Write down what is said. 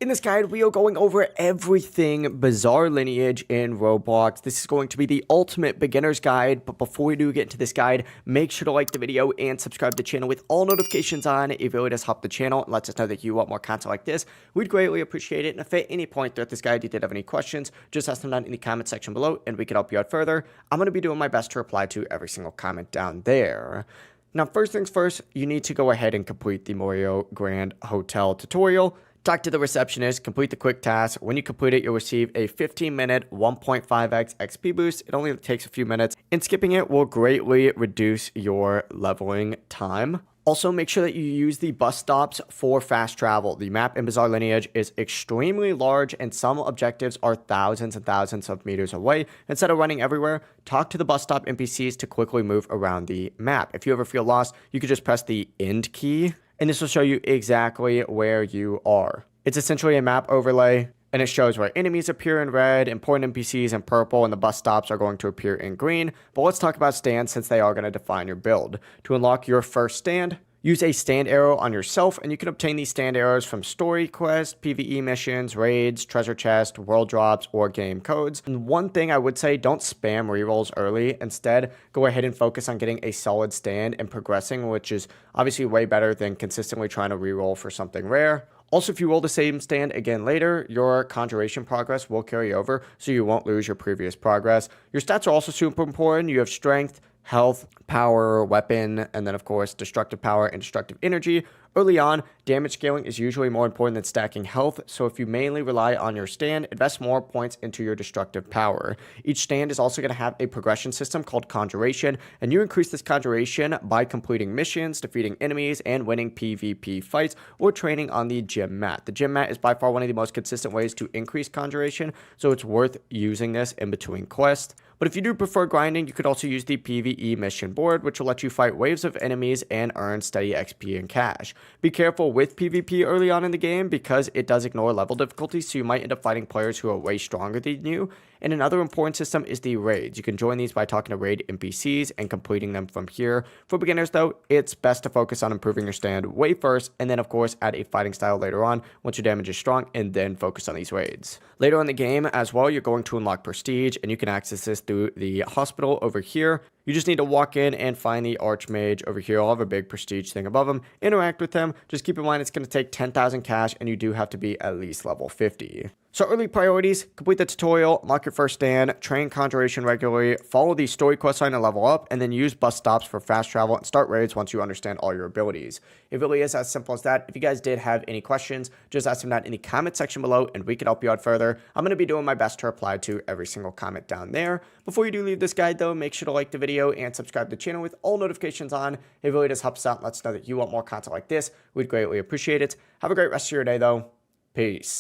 In this guide, we are going over everything Bizarre Lineage in Roblox. This is going to be the ultimate beginner's guide, but before we do get into this guide, make sure to like the video and subscribe to the channel with all notifications on. It really does help the channel and lets us know that you want more content like this. We'd greatly appreciate it, and if at any point throughout this guide you did have any questions, just ask them down in the comment section below, and we can help you out further. I'm going to be doing my best to reply to every single comment down there. Now, first things first, you need to go ahead and complete the Morio Grand Hotel tutorial. Talk to the receptionist, complete the quick task. When you complete it, you'll receive a 15-minute 1.5x XP boost. It only takes a few minutes, and skipping it will greatly reduce your leveling time. Also, make sure that you use the bus stops for fast travel. The map in Bizarre Lineage is extremely large, and some objectives are thousands and thousands of meters away. Instead of running everywhere, talk to the bus stop NPCs to quickly move around the map. If you ever feel lost, you could just press the end key, and this will show you exactly where you are. It's essentially a map overlay, and it shows where enemies appear in red, important NPCs in purple, and the bus stops are going to appear in green. But let's talk about stands since they are going to define your build. To unlock your first stand, use a stand arrow on yourself, and you can obtain these stand arrows from story quests, PvE missions, raids, treasure chest, world drops, or game codes. And one thing I would say, don't spam rerolls early. Instead, go ahead and focus on getting a solid stand and progressing, which is obviously way better than consistently trying to reroll for something rare. Also, if you roll the same stand again later, your conjuration progress will carry over, so you won't lose your previous progress. Your stats are also super important. You have strength, health, power, weapon, and then of course destructive power and destructive energy. Early on, damage scaling is usually more important than stacking health, so if you mainly rely on your stand, invest more points into your destructive power. Each stand is also going to have a progression system called conjuration, and you increase this conjuration by completing missions, defeating enemies, and winning PvP fights, or training on the gym mat. The gym mat is by far one of the most consistent ways to increase conjuration, so it's worth using this in between quests. But if you do prefer grinding, you could also use the PvE mission board, which will let you fight waves of enemies and earn steady XP and cash. Be careful with PvP early on in the game because it does ignore level difficulty, so you might end up fighting players who are way stronger than you. And another important system is the raids. You can join these by talking to raid NPCs and completing them from here. For beginners though, it's best to focus on improving your stand way first, and then of course add a fighting style later on once your damage is strong, and then focus on these raids. Later on in the game as well, you're going to unlock prestige, and you can access this through the hospital over here. You just need to walk in and find the Archmage over here. I'll have a big prestige thing above him. Interact with him. Just keep in mind it's going to take 10,000 cash, and you do have to be at least level 50. So early priorities, complete the tutorial, unlock your first stand, train conjuration regularly, follow the story questline to level up, and then use bus stops for fast travel and start raids once you understand all your abilities. It really is as simple as that. If you guys did have any questions, just ask them down in the comment section below, and we can help you out further. I'm going to be doing my best to reply to every single comment down there. Before you do leave this guide though, make sure to like the video and subscribe to the channel with all notifications on. It really does help us out and lets us know that you want more content like this. We'd greatly appreciate it. Have a great rest of your day though. Peace.